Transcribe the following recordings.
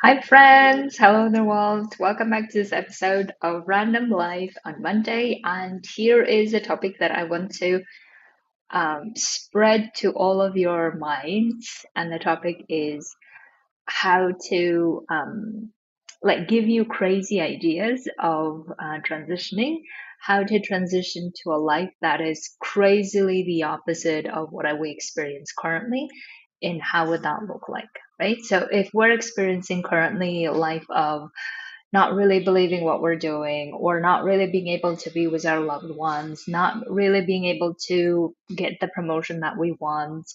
Hi, friends. Hello, the world. Welcome back to this episode of Random Life on Monday. And here is a topic that I want to spread to all of your minds. And the topic is how to give you crazy ideas of transitioning, how to transition to a life that is crazily the opposite of what we experience currently, and how would that look like, right? So if we're experiencing currently a life of not really believing what we're doing, or not really being able to be with our loved ones, not really being able to get the promotion that we want,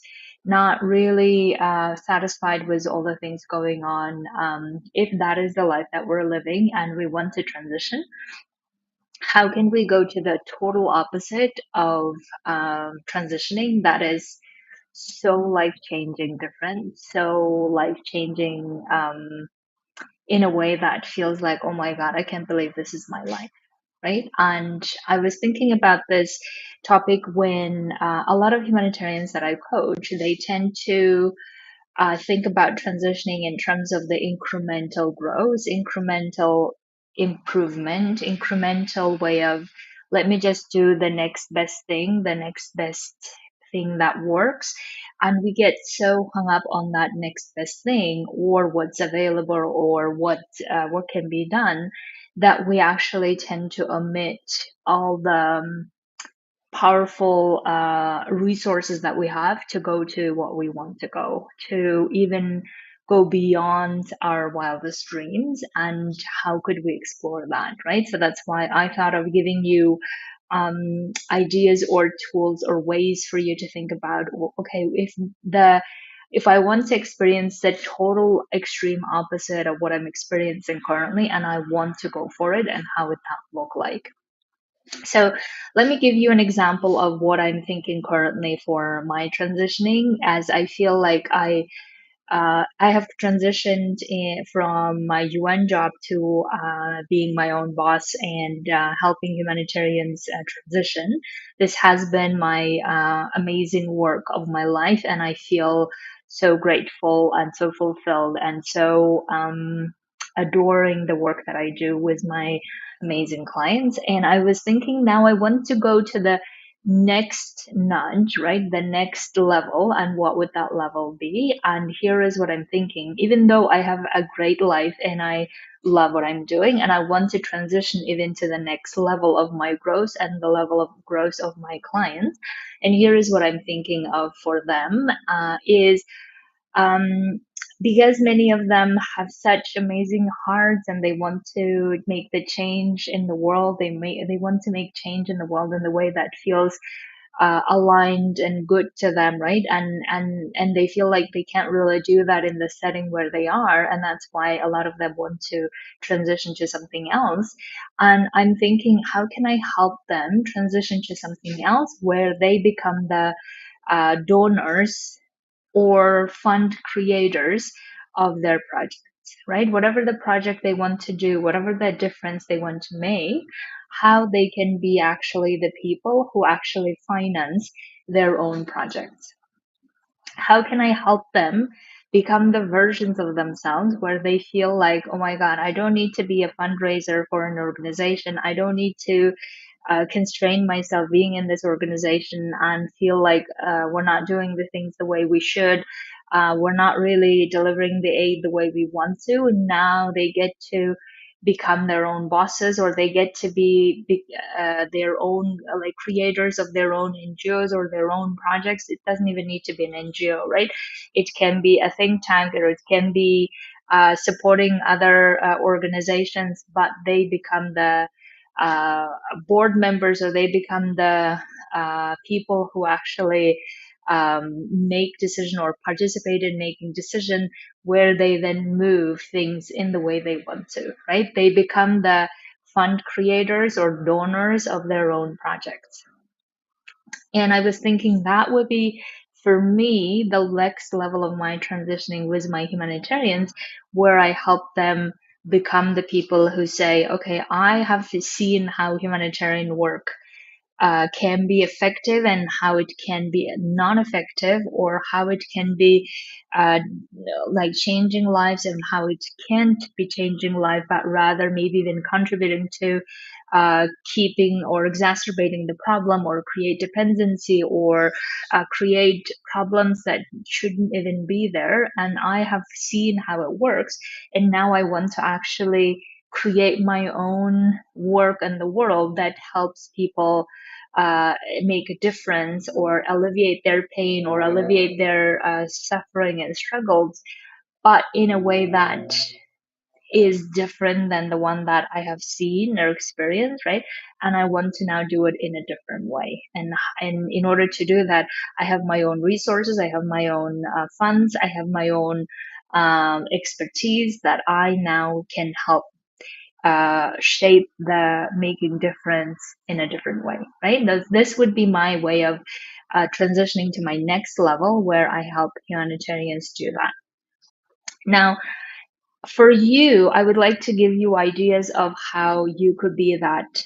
not really satisfied with all the things going on. If that is the life that we're living and we want to transition, how can we go to the total opposite of transitioning that is so life changing different, so life changing in a way that feels like, oh my God, I can't believe this is my life, right? And I was thinking about this topic when a lot of humanitarians that I coach, they tend to think about transitioning in terms of the incremental growth, incremental improvement, incremental way of let me just do the next best thing, the next best thing that works. And we get so hung up on that next best thing or what's available or what can be done that we actually tend to omit all the powerful resources that we have to go to what we want to go, to even go beyond our wildest dreams. And how could we explore that, right? So that's why I thought of giving you ideas or tools or ways for you to think about, well, okay, if I want to experience the total extreme opposite of what I'm experiencing currently and I want to go for it, and how would that look like? So let me give you an example of what I'm thinking currently for my transitioning, as I feel like I have transitioned from my UN job to being my own boss and helping humanitarians transition. This has been my amazing work of my life, and I feel so grateful and so fulfilled and so adoring the work that I do with my amazing clients. And I was thinking now I want to go to the next nudge, right? The next level. And what would that level be? And here is what I'm thinking. Even though I have a great life and I love what I'm doing, and I want to transition even to the next level of my growth and the level of growth of my clients. And here is what I'm thinking of for them is um, because many of them have such amazing hearts and they want to make the change in the world. They want to make change in the world in the way that feels aligned and good to them, right? And they feel like they can't really do that in the setting where they are, and that's why a lot of them want to transition to something else. And I'm thinking, how can I help them transition to something else where they become the donors or fund creators of their projects, right? Whatever the project they want to do, whatever the difference they want to make, how they can be actually the people who actually finance their own projects. How can I help them become the versions of themselves where they feel like, oh my God, I don't need to be a fundraiser for an organization. I don't need to constrain myself being in this organization and feel like we're not doing the things the way we should. We're not really delivering the aid the way we want to. And now they get to become their own bosses, or they get to be their own like creators of their own NGOs or their own projects. It doesn't even need to be an NGO, right? It can be a think tank, or it can be supporting other organizations, but they become the uh, board members, or they become the people who actually make decision or participate in making decision, where they then move things in the way they want to, right? They become the fund creators or donors of their own projects. And I was thinking that would be, for me, the next level of my transitioning with my humanitarians, where I help them become the people who say, okay, I have seen how humanitarian work can be effective and how it can be non-effective, or how it can be uh, like changing lives and how it can't be changing life, but rather maybe even contributing to keeping or exacerbating the problem, or create dependency, or create problems that shouldn't even be there. And I have seen how it works, and now I want to actually create my own work in the world that helps people make a difference, or alleviate their pain, or alleviate their suffering and struggles, but in a way that is different than the one that I have seen or experienced, right? And I want to now do it in a different way. And in order to do that, I have my own resources, I have my own funds, I have my own expertise that I now can help shape the making difference in a different way, right? This would be my way of transitioning to my next level, where I help humanitarians do that. Now, for you, I would like to give you ideas of how you could be that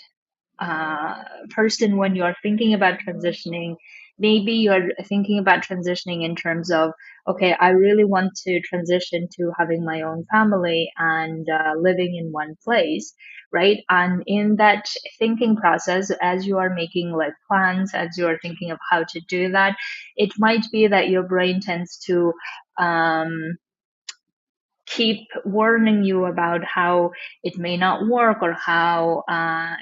person when you're thinking about transitioning. Maybe you're thinking about transitioning in terms of, okay, I really want to transition to having my own family and living in one place, right? And in that thinking process, as you are making like plans, as you are thinking of how to do that, it might be that your brain tends to um, keep warning you about how it may not work, or how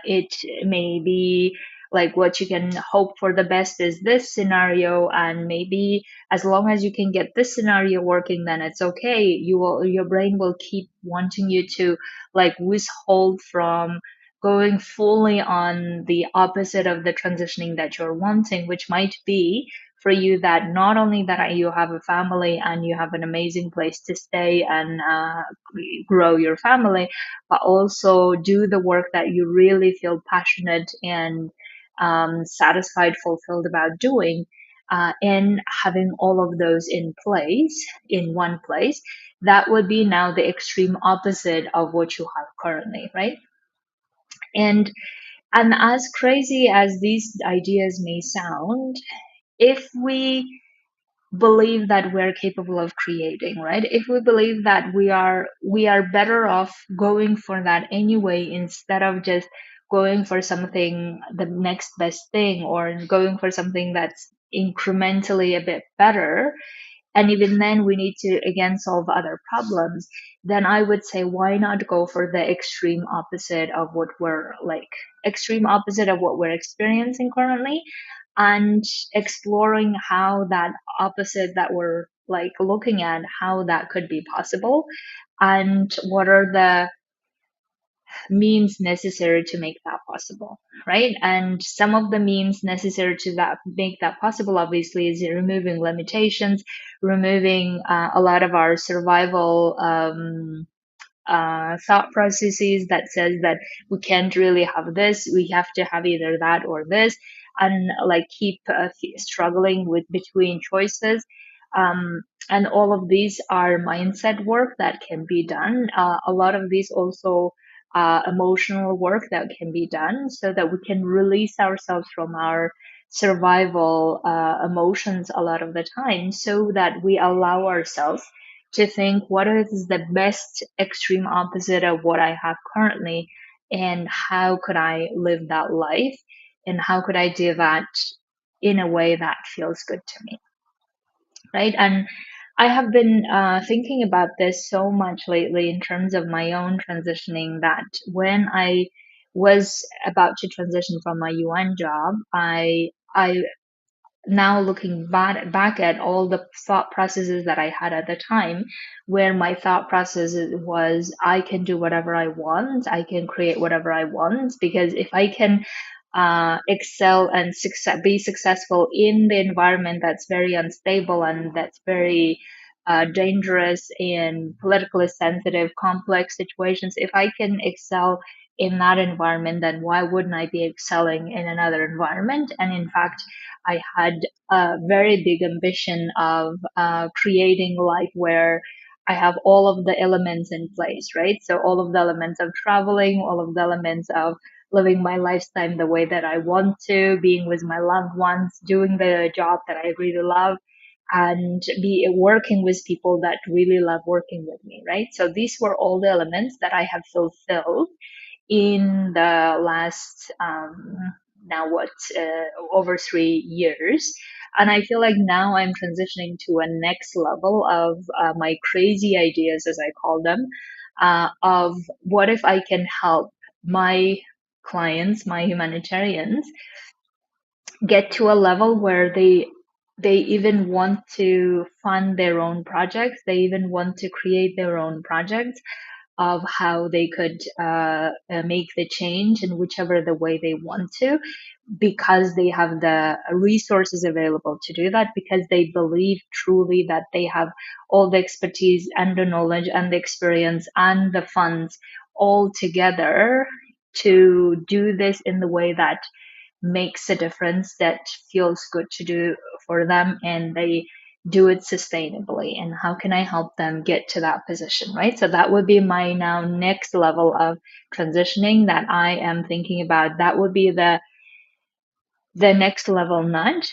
it may be like what you can hope for the best is this scenario, and maybe as long as you can get this scenario working, then it's okay. Your brain will keep wanting you to like withhold from going fully on the opposite of the transitioning that you're wanting, which might be for you that not only that you have a family and you have an amazing place to stay and grow your family, but also do the work that you really feel passionate and satisfied, fulfilled about doing, and having all of those in place in one place. That would be now the extreme opposite of what you have currently, right? And as crazy as these ideas may sound, if we believe that we're capable of creating, right, if we believe that we are better off going for that anyway, instead of just going for something the next best thing, or going for something that's incrementally a bit better, and even then we need to again solve other problems, then I would say why not go for the extreme opposite of what we're like, extreme opposite of what we're experiencing currently, and exploring how that opposite that we're like looking at, how that could be possible, and what are the means necessary to make that possible, right? And some of the means necessary to that make that possible obviously is removing limitations, removing a lot of our survival thought processes that says that we can't really have this, we have to have either that or this, and like keep struggling with between choices. And all of these are mindset work that can be done. A lot of these also emotional work that can be done, so that we can release ourselves from our survival emotions a lot of the time, so that we allow ourselves to think what is the best extreme opposite of what I have currently, and how could I live that life, and how could I do that in a way that feels good to me, right? And I have been thinking about this so much lately in terms of my own transitioning, that when I was about to transition from my UN job, I now looking back at all the thought processes that I had at the time, where my thought process was, I can do whatever I want, I can create whatever I want, because if I can excel and be successful in the environment that's very unstable and that's very dangerous and politically sensitive, complex situations, if I can excel in that environment, then why wouldn't I be excelling in another environment? And in fact, I had a very big ambition of creating a life where I have all of the elements in place, right? So all of the elements of traveling, all of the elements of living my lifestyle the way that I want to, being with my loved ones, doing the job that I really love, and be working with people that really love working with me, right? So these were all the elements that I have fulfilled in the last now what over 3 years. And I feel like now I'm transitioning to a next level of my crazy ideas, as I call them, of what if I can help my clients, my humanitarians, get to a level where they even want to fund their own projects, they even want to create their own projects of how they could make the change in whichever the way they want to, because they have the resources available to do that, because they believe truly that they have all the expertise and the knowledge and the experience and the funds all together to do this in the way that makes a difference, that feels good to do for them, and they do it sustainably. And how can I help them get to that position, right? So that would be my now next level of transitioning that I am thinking about. That would be the next level nudge.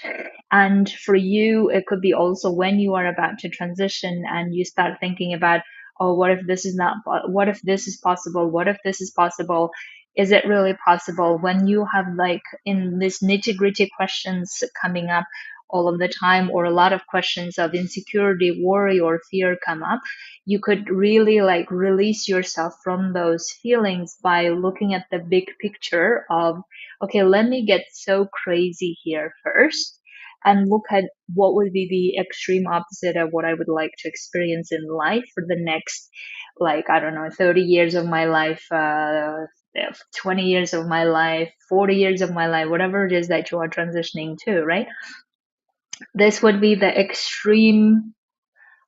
And for you, it could be also when you are about to transition and you start thinking about, oh, what if this is not, what if this is possible? What if this is possible? Is it really possible? When you have like in this nitty gritty questions coming up all of the time, or a lot of questions of insecurity, worry, or fear come up, you could really like release yourself from those feelings by looking at the big picture of, okay, let me get so crazy here first and look at what would be the extreme opposite of what I would like to experience in life for the next, like, I don't know, 30 years of my life, 20 years of my life, 40 years of my life, whatever it is that you are transitioning to, right? This would be the extreme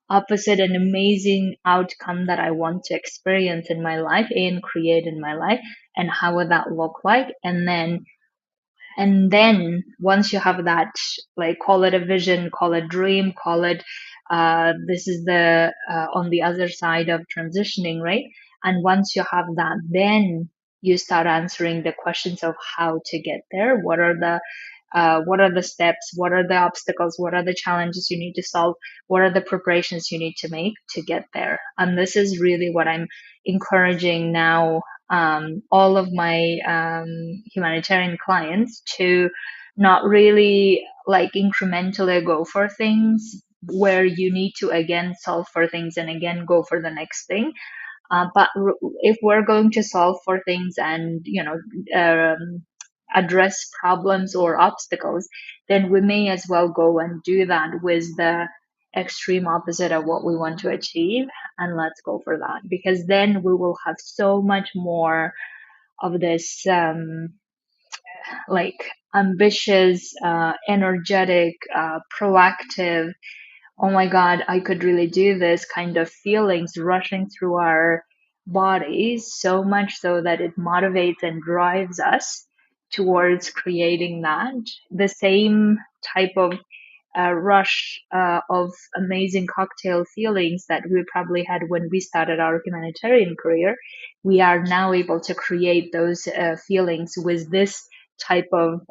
opposite and amazing outcome that I want to experience in my life and create in my life. And how would that look like? And then once you have that, like, call it a vision, call it dream, call it this is the on the other side of transitioning, right? And once you have that, then you start answering the questions of how to get there. What are the steps? What are the obstacles? What are the challenges you need to solve? What are the preparations you need to make to get there? And this is really what I'm encouraging now, all of my humanitarian clients to not really like incrementally go for things where you need to again solve for things and again go for the next thing, but if we're going to solve for things and address problems or obstacles, then we may as well go and do that with the extreme opposite of what we want to achieve, and let's go for that, because then we will have so much more of this like ambitious, energetic, proactive, oh my God, I could really do this kind of feelings rushing through our bodies, so much so that it motivates and drives us towards creating that. The same type of rush of amazing cocktail feelings that we probably had when we started our humanitarian career, we are now able to create those feelings with this type of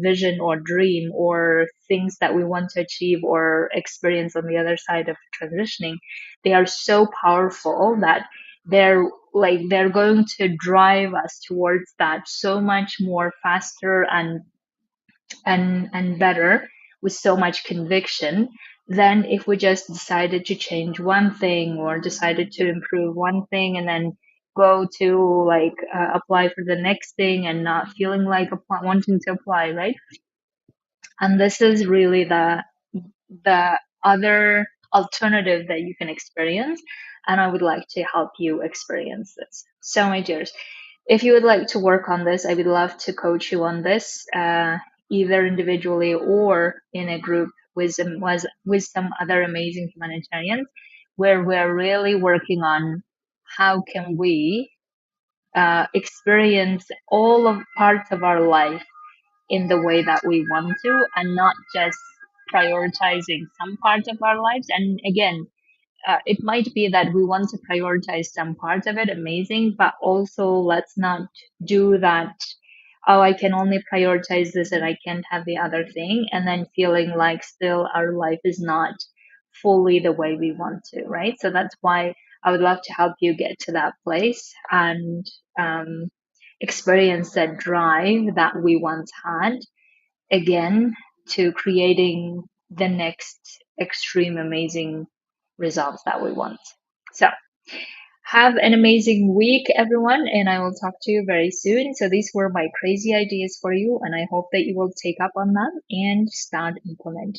vision or dream or things that we want to achieve or experience on the other side of transitioning. They are so powerful that they're going to drive us towards that so much more faster and better, with so much conviction, than if we just decided to change one thing or decided to improve one thing and then go to like apply for the next thing and not feeling like wanting to apply, right? And this is really the other alternative that you can experience, and I would like to help you experience this. So my dears, if you would like to work on this, I would love to coach you on this, either individually or in a group with some other amazing humanitarians, where we're really working on how can we experience all of parts of our life in the way that we want to, and not just prioritizing some parts of our lives. And again, it might be that we want to prioritize some parts of it, amazing, but also let's not do that. Oh, I can only prioritize this and I can't have the other thing, and then feeling like still our life is not fully the way we want to, right? So that's why I would love to help you get to that place and um, experience that drive that we once had again to creating the next extreme amazing results that we want. So have an amazing week, everyone, and I will talk to you very soon. So these were my crazy ideas for you, and I hope that you will take up on them and start implementing.